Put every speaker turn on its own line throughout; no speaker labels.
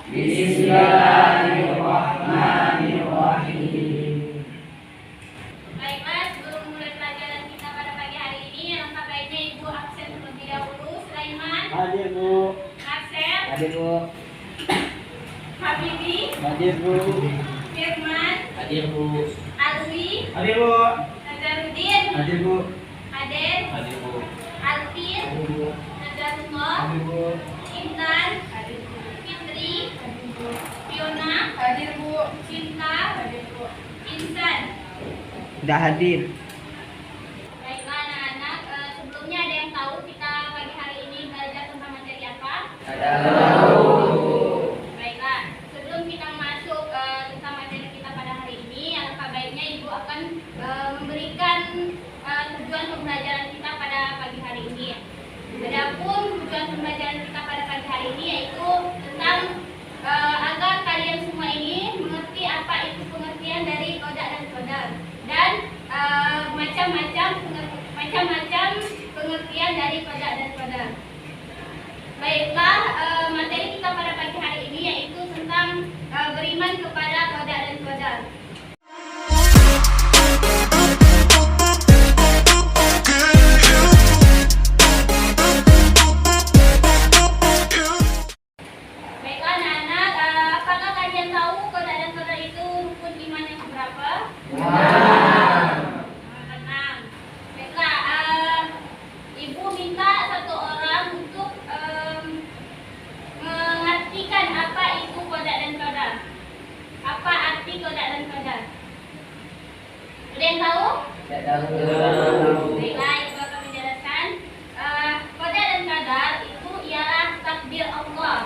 Bismillahirrahmanirrahim.
Baiklah, sebelum mulai pelajaran kita pada pagi hari ini, alangkah baiknya Ibu absen terlebih dahulu. Sulaiman,
Hadir Bu.
Aksel,
Hadir Bu.
Habibi,
Hadir Bu.
Firman,
Hadir Bu.
Alwi,
Hadir Bu.
Nazarudin,
Hadir Bu.
Aden,
Hadir Bu.
Alvin,
Hadir Bu.
Nazarullah,
Hadir Bu.
Intan, Fitri, Fiona, Cinta, Insan.
Sudah hadir.
Baiklah anak-anak, sebelumnya ada yang tahu kita pagi hari ini belajar tentang materi apa? Baiklah, sebelum kita masuk tentang materi kita pada hari ini, alangkah baiknya Ibu akan memberikan tujuan pembelajaran kita pada pagi hari ini. Adapun tujuan pembelajaran kita pada pagi hari ini yaitu tentang agar kalian semua ini mengerti apa itu pengertian dari qada dan qadar dan macam-macam pengertian dari qada dan qadar. Baiklah, materi kita pada pagi hari ini yaitu tentang beriman kepada qada dan qadar. Baiklah anak-anak, apakah kalian tahu qada dan qadar itu rukun iman yang berapa? Enam. Baiklah, Ibu minta satu orang untuk mengartikan apa itu qada dan qadar. Apa arti qada dan qadar? Ada yang tahu? Baiklah, Ibu akan menjelaskan. Qada dan qadar itu ialah takdir Allah.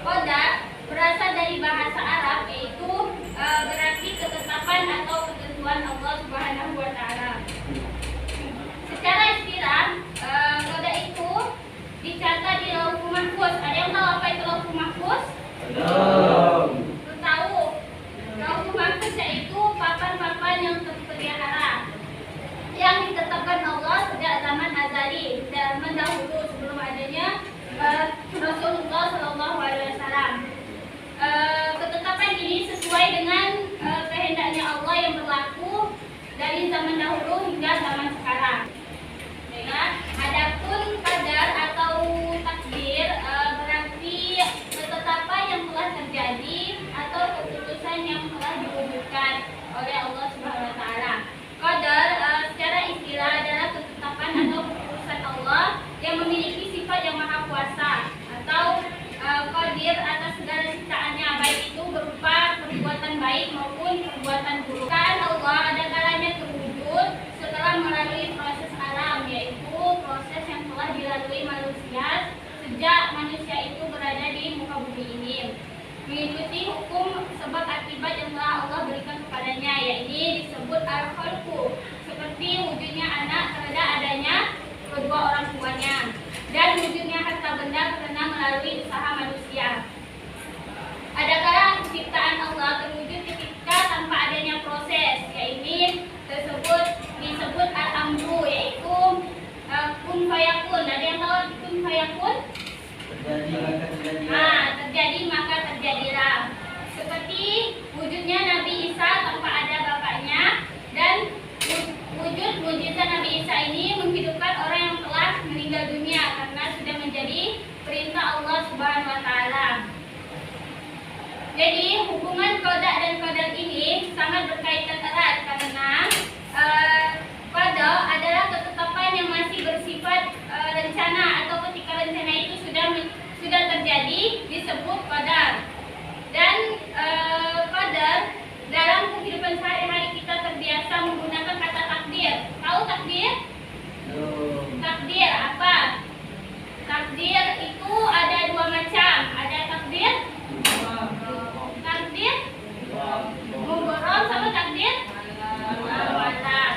Qada berasal dari bahasa Arab yaitu berarti ketetapan atau ketentuan Allah Subhanahu wa taala. Secara istilah, qada itu dicatat di Lauhul Mahfuz. Ada yang tahu apa itu Lauhul Mahfuz? Tahu. Lauhul Mahfuz yaitu papan-papan yang terpelihara yang ditetapkan Allah sejak zaman azali, zaman dahulu sebelum adanya Rasulullah Shallallahu Alaihi Wasallam. Ketetapan ini sesuai dengan kehendaknya Allah yang berlaku dari zaman dahulu hingga zaman sekarang. Baiklah, adapun qadar atau takdir berarti ketetapan yang telah terjadi atau keputusan yang telah diwujudkan oleh Allah Subhanahu Wa Taala. Qadar secara istilah adalah ketetapan atau keputusan Allah yang memiliki sifat yang maha kuasa atau qadir atas segala ciptaannya, baik itu berupa perbuatan baik maupun perbuatan buruk. Kan Allah ada kalanya terwujud setelah melalui proses alam, yaitu proses yang telah dilalui manusia sejak manusia itu berada di muka bumi ini, mengikuti hukum sebab akibat yang telah Allah berikan kepadanya, yaitu disebut al-khalqu, seperti wujudnya anak karena adanya kedua orang tuanya, dan wujudnya harta benda karena melalui usaha manusia. Adakala penciptaan Allah terwujud ketika tanpa adanya proses, yaitu disebut al-amru, yaitu kun fayakun. Ada yang tahu kun fayakun? Terjadi maka terjadilah. Seperti wujudnya Nabi Isa tanpa ada bapaknya, dan wujud mukjizat Nabi Isa ini menghidupkan orang yang telah meninggal dunia karena sudah menjadi perintah Allah Subhanahu Wa Taala. Jadi hubungan qada dan qadar ini sangat berkaitan erat karena qada adalah ketetapan yang masih bersifat rencana atau ketika rencana itu sudah terjadi disebut qadar. Dan qadar dalam kehidupan sehari-hari kita terbiasa menggunakan kata takdir. Tahu takdir? Takdir apa? Takdir itu ada dua macam. Ada takdir mughram sama takdir mu'allaq.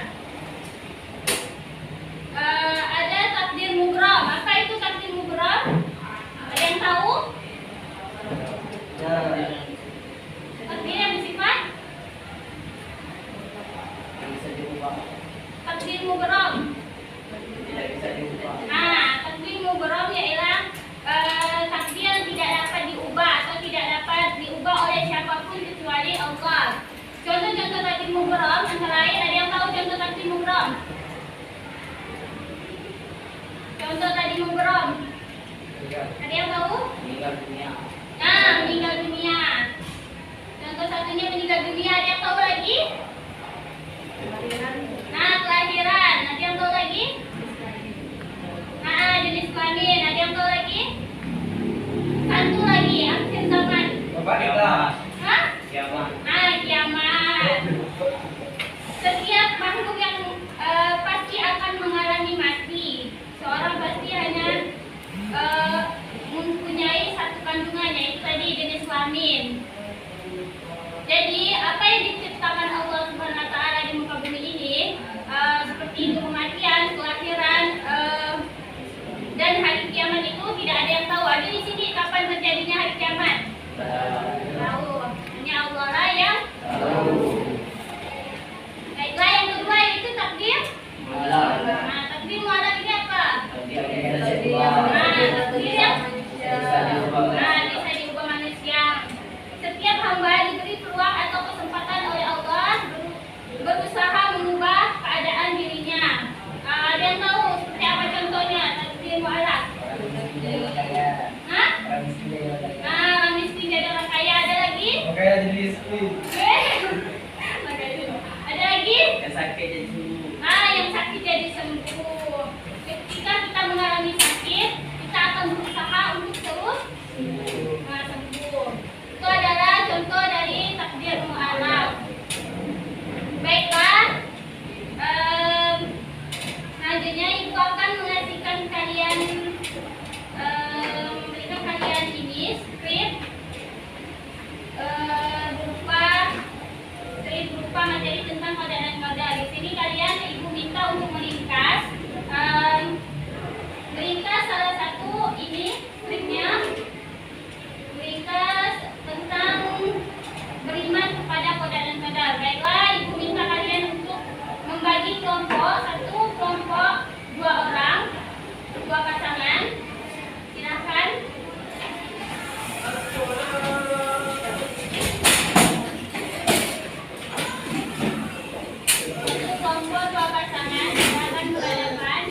Ada takdir mughram. Apa itu takdir mughram? Ada yang tahu? Ada yang tahu?
Meninggal dunia.
Nah, meninggal dunia. Contoh satunya meninggal dunia. Ada yang tahu lagi? Nah, kelahiran. Ada yang tahu lagi? Nah, jenis kelamin. Ada yang tahu lagi? Satu lagi, akhir zaman.
Bapak kita.
Hah?
Kiamat.
Nah, kiamat. Setiap makhluk yang pasti akan mengalami mati. Seorang pasti hanya mempunyai satu kandungan, yaitu tadi jenis kelamin. Jadi apa yang diciptakan Allah Subhanahu Wa Taala di muka bumi ini seperti itu kematian, kelahiran, dan hari kiamat itu tidak ada yang tahu. Ada di sini kapan terjadinya hari kiamat? Tahu. Hanya Allah lah yang tahu. Baiklah, yang kedua itu takdir. Nah, takdir mualaf ini apa? Nah, takdir yang bisa diubah manusia. Setiap hamba diberi peluang atau kesempatan oleh Allah berusaha mengubah keadaan dirinya. Ada yang tahu seperti apa contohnya takdir mualaf? Hah? Nah, orang miskin jadi orang kaya. Ada lagi?
Makanya jadi istri.
Ada lagi?
Yang sakit jadi sembuh.
Nah, yang sakit jadi sembuh. Ketika kita mengalami sakit, kita akan berusaha untuk terus sembuh. Itu adalah contoh dari takdir mu'alaf. Baiklah, selanjutnya ibu akan memberikan kalian ini skrip berupa materi tentang qada dan qadar. Di sini kalian ibu minta untuk meringkas salah satu ini skripnya, meringkas tentang beriman kepada qada dan qadar. Baiklah, ibu minta kalian untuk membagi kelompok, satu kelompok 2 orang, 2 pasangan. Silakan. Kelompok 2 pasangan, silakan berhadapan.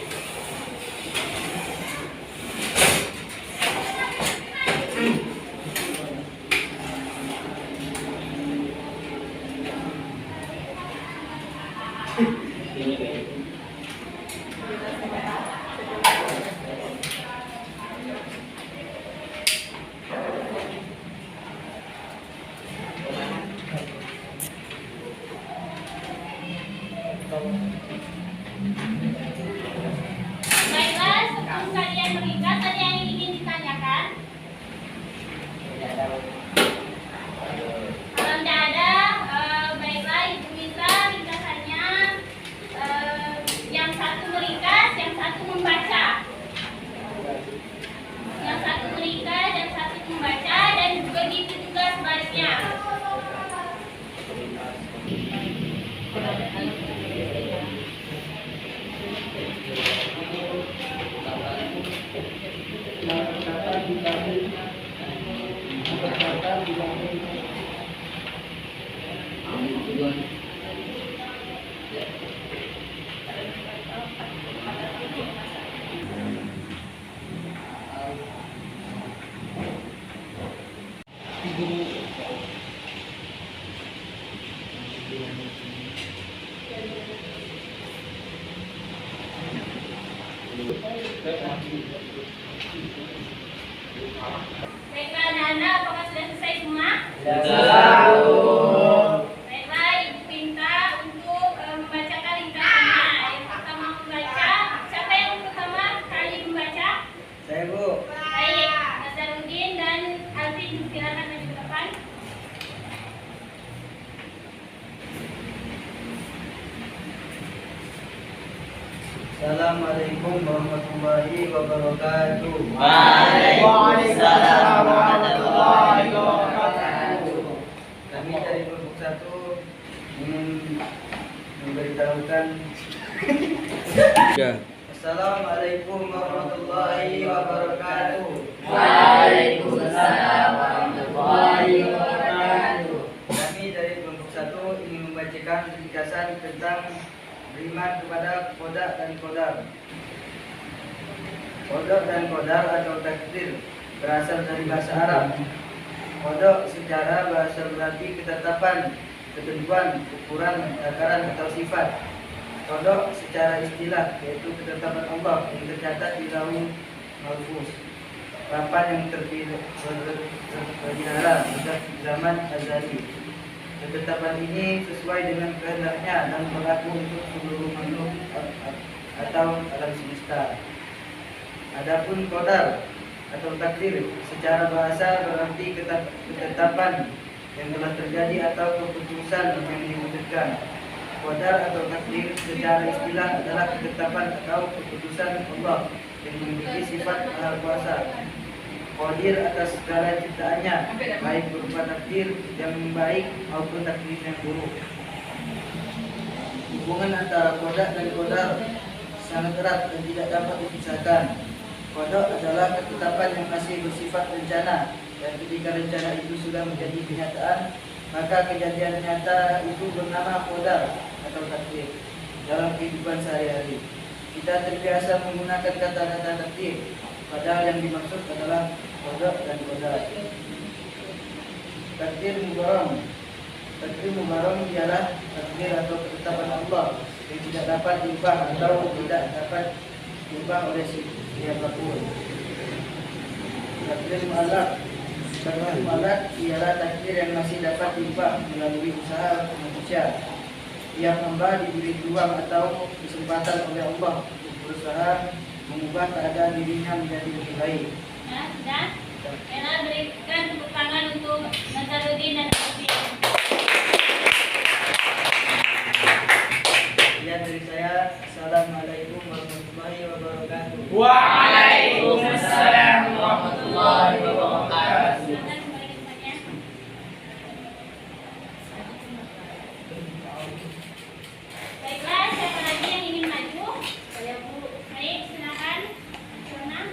Baiklah, sebelum kalian meringkas, ada yang ingin ditanyakan? Kalau tidak ada, baiklah ibu minta ringkasannya yang satu meringkas, yang satu membaca. Yang satu meringkas, yang satu membaca, dan begitu juga sebaliknya. Baiklah anak-anak, apakah sudah selesai semua? Baiklah, ibu minta untuk membacakan ringkasannya. Yang pertama membaca, siapa yang pertama kali membaca?
Saya, Bu.
Baik, Nazarudin dan Alvin, silakan maju ke depan.
Assalamualaikum warahmatullahi wabarakatuh.
Waalaikumsalam warahmatullahi wabarakatuh.
Kami dari kelompok 1 ingin memberitahukan. Assalamualaikum warahmatullahi wabarakatuh.
Waalaikumsalam warahmatullahi wabarakatuh.
Kami dari kelompok 1 ingin membacakan ringkasan tentang beriman kepada qada dan qadar. Kodok dan kodar atau takdir berasal dari bahasa Arab. Kodok secara bahasa berarti ketetapan, ketentuan, ukuran, takaran atau sifat. Kodok secara istilah yaitu ketetapan Allah yang tercatat di lauh mahfuz. Papan yang terpelihara sejak zaman azali. Ketetapan ini sesuai dengan kehendaknya dan berlaku untuk seluruh makhluk atau alam semesta. Adapun qadar atau takdir secara bahasa berarti ketetapan yang telah terjadi atau keputusan yang diwujudkan. Qadar atau takdir secara istilah adalah ketetapan atau keputusan Allah yang memiliki sifat maha kuasa, qadir atas segala ciptaannya, baik berupa takdir yang baik maupun takdir yang buruk. Hubungan antara qada dan qadar sangat erat dan tidak dapat dipisahkan. Qada adalah ketetapan yang masih bersifat rencana, dan ketika rencana itu sudah menjadi kenyataan, maka kejadian nyata itu bernama qadar atau takdir. Dalam kehidupan sehari-hari, kita terbiasa menggunakan kata-kata takdir, padahal yang dimaksud adalah qada dan qadar. Takdir mubaram. Takdir mubaram ialah takdir atau ketetapan Allah yang tidak dapat diubah atau tidak dapat diubah oleh siapapun. Takdir mu'allaq. Takdir mu'allaq ialah takdir yang masih dapat diubah melalui usaha manusia. Tiap hamba diberi peluang atau kesempatan oleh Allah untuk berusaha mengubah keadaan dirinya menjadi lebih baik.
Dan Ella berikan tepuk tangan untuk Nazarudin dan Alfian.
Sekian dari saya. Assalamualaikum warahmatullahi wabarakatuh.
Waalaikumsalam warahmatullahi wabarakatuh.
Silakan kembali ke tempatnya. Baiklah, siapa lagi yang ingin maju? Saya Bu. Baik, silakan. Sona.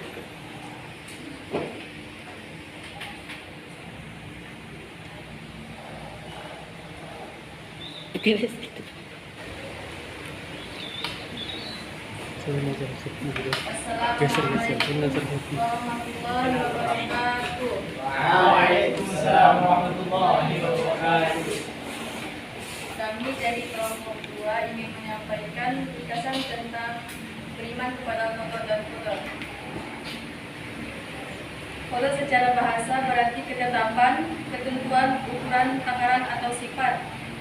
Warahmatullahi wabarakatuh.
Waalaikumsalam warahmatullahi wabarakatuh.
Kami dari kelompok 2 ingin menyampaikan ringkasan tentang beriman kepada Allah dan Qadar. Qadar secara bahasa berarti ketetapan, ketentuan, ukuran, takaran atau sifat.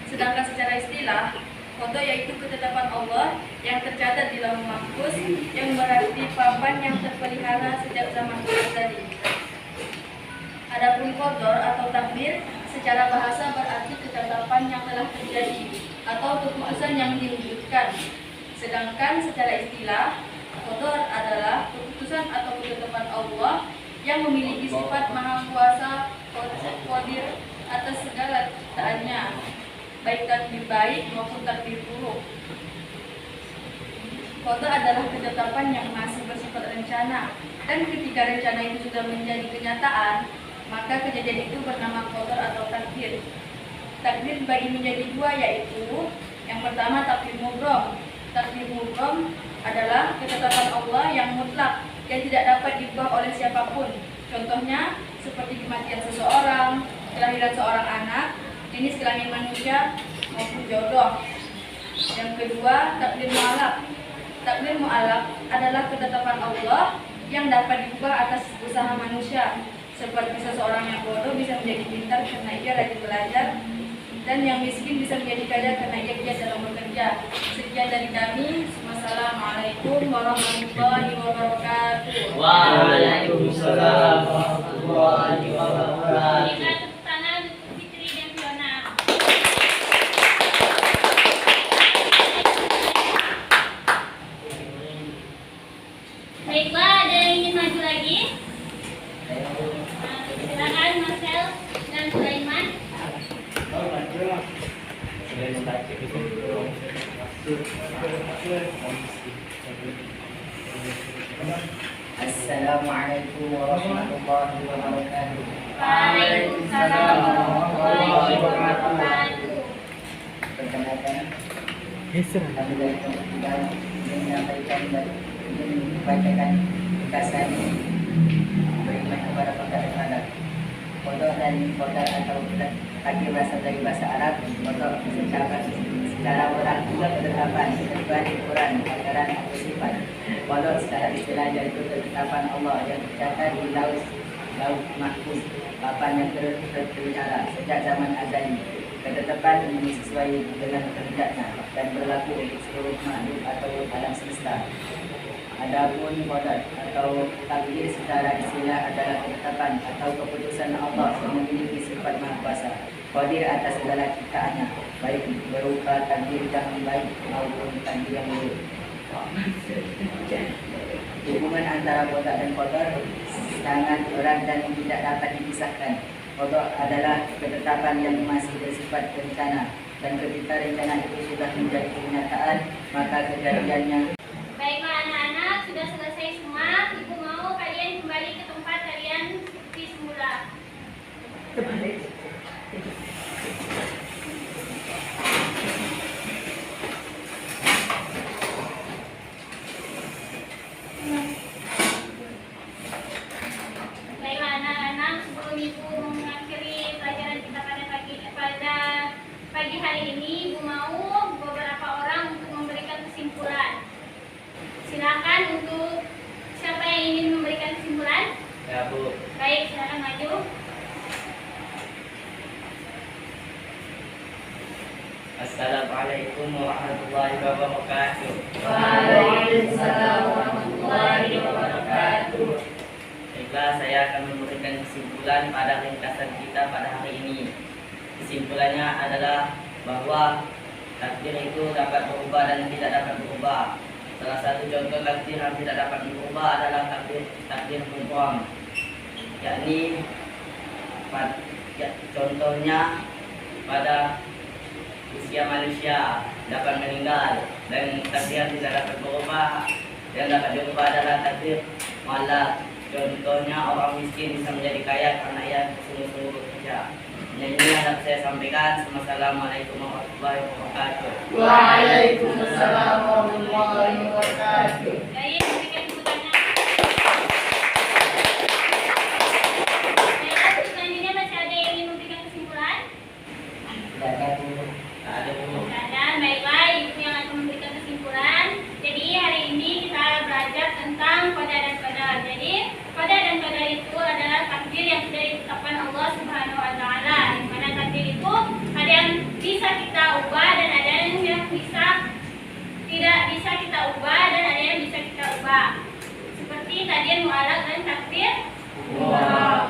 Sedangkan secara istilah, qadar yaitu ketetapan Allah yang tercatat di lauh mahfuz, yang berarti papan yang terpelihara sejak zaman azali. Adapun qadar atau takdir secara bahasa berarti ketetapan yang telah terjadi atau keputusan yang diwujudkan. Sedangkan secara istilah, qadar adalah keputusan atau ketetapan Allah yang memiliki sifat maha kuasa, qadir atas segala ciptaannya, baik takdir baik maupun takdir buruk. Qadar adalah ketetapan yang masih bersifat rencana, dan ketika rencana itu sudah menjadi kenyataan, maka kejadian itu bernama qadar atau takdir. Takdir dibagi menjadi dua, yaitu yang pertama takdir mubrom. Takdir mubrom adalah ketetapan Allah yang mutlak yang tidak dapat diubah oleh siapapun. Contohnya seperti kematian seseorang, kelahiran seorang anak, jenis kelamin manusia maupun jodoh. Yang kedua, takdir mu'allaq. Takdir mu'allaq adalah ketetapan Allah yang dapat diubah atas usaha manusia. Seperti seseorang yang bodoh bisa menjadi pintar karena ia rajin belajar, dan yang miskin bisa menjadi kaya karena ia giat dalam bekerja. Sekian dari kami. Wassalamualaikum warahmatullahi wabarakatuh.
Waalaikumsalam warahmatullahi wabarakatuh.
Berikan tepuk tangan untuk Fitri dan Fiona. Baiklah, ada yang ingin maju lagi? Silakan Marcel dan Sulaiman.
Assalamualaikum warahmatullahi wabarakatuh.
Waalaikumsalam warahmatullahi wabarakatuh.
Perkenalkan, kami dari kelompok 3 ingin menyampaikan dan ingin membacakan
ringkasan beriman kepada qadar dan qadar. Qadar dan qadar atau takdir berasal dari bahasa Arab. Qadar menceritakan secara berlaku ketetapan ketentuan ukuran ajaran atau sifat. Qadar secara istilah yaitu ketetapan Allah yang tercatat di lauh mahfuz, papan yang terpelihara sejak zaman azali. Ketetapan ini sesuai dengan kehendaknya dan berlaku untuk seluruh makhluk atau alam semesta. Adapun qadar atau takdir secara istilah adalah ketetapan atau keputusan Allah yang memiliki sifat maha kuasa, qadir atas segala ciptaannya, baik berupa takdir yang baik maupun takdir yang buruk. Hubungan antara qadar dan qadar sangat erat dan tidak dapat dipisahkan. Qadar adalah ketetapan yang masih bersifat rencana, dan ketika rencana itu sudah menjadi kenyataan, maka kejadiannya.
Baiklah anak-anak, sudah selesai semua. Ibu mau kalian kembali ke tempat kalian seperti semula. Baiklah anak-anak, sebelum ibu mengakhiri pelajaran kita pada pagi hari ini, ibu mau beberapa orang untuk memberikan kesimpulan. Silakan untuk siapa yang ingin memberikan kesimpulan?
Ya Bu.
Baik, silakan maju.
Assalamualaikum warahmatullahi wabarakatuh.
Waalaikumsalam warahmatullahi wabarakatuh.
Baiklah, saya akan memberikan kesimpulan pada ringkasan kita pada hari ini. Kesimpulannya adalah bahwa takdir itu dapat berubah dan tidak dapat berubah. Salah satu contoh takdir yang tidak dapat berubah adalah takdir mutlak, yakni contohnya pada usia manusia dapat meninggal, dan takdir yang tidak dapat berubah yang dapat diubah adalah takdir mutlak. Contohnya orang miskin bisa menjadi kaya karena ia sungguh-sungguh bekerja. Ini yang dapat saya sampaikan. Wassalamualaikum warahmatullahi wabarakatuh.
Waalaikumsalam warahmatullahi wabarakatuh.
Baik, berikan tepuk tangan. Baiklah, selanjutnya masih ada yang ingin memberikan kesimpulan?
Ada Bu.
Dan baiklah, ibu yang akan memberikan kesimpulan. Jadi hari ini kita belajar tentang qadar dan qadar. Jadi qadar dan qadar itu adalah takdir yang sudah ditetapkan Allah Subhanahu wa taala. Di mana takdir itu ada yang bisa kita ubah dan ada yang tidak bisa kita ubah dan ada yang bisa kita ubah. Seperti takdir mu'allaq dan takdir mutlak.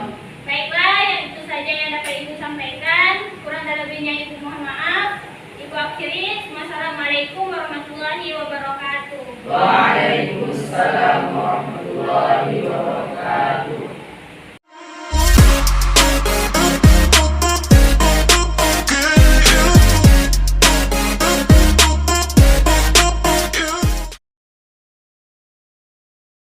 Baiklah, yang itu saja yang dapat ibu sampaikan. Kurang dan lebihnya ibu mohon maaf. Ibu akhiri. Wassalamualaikum warahmatullahi wabarakatuh.
Waalaikumsalam warahmatullahi wabarakatuh.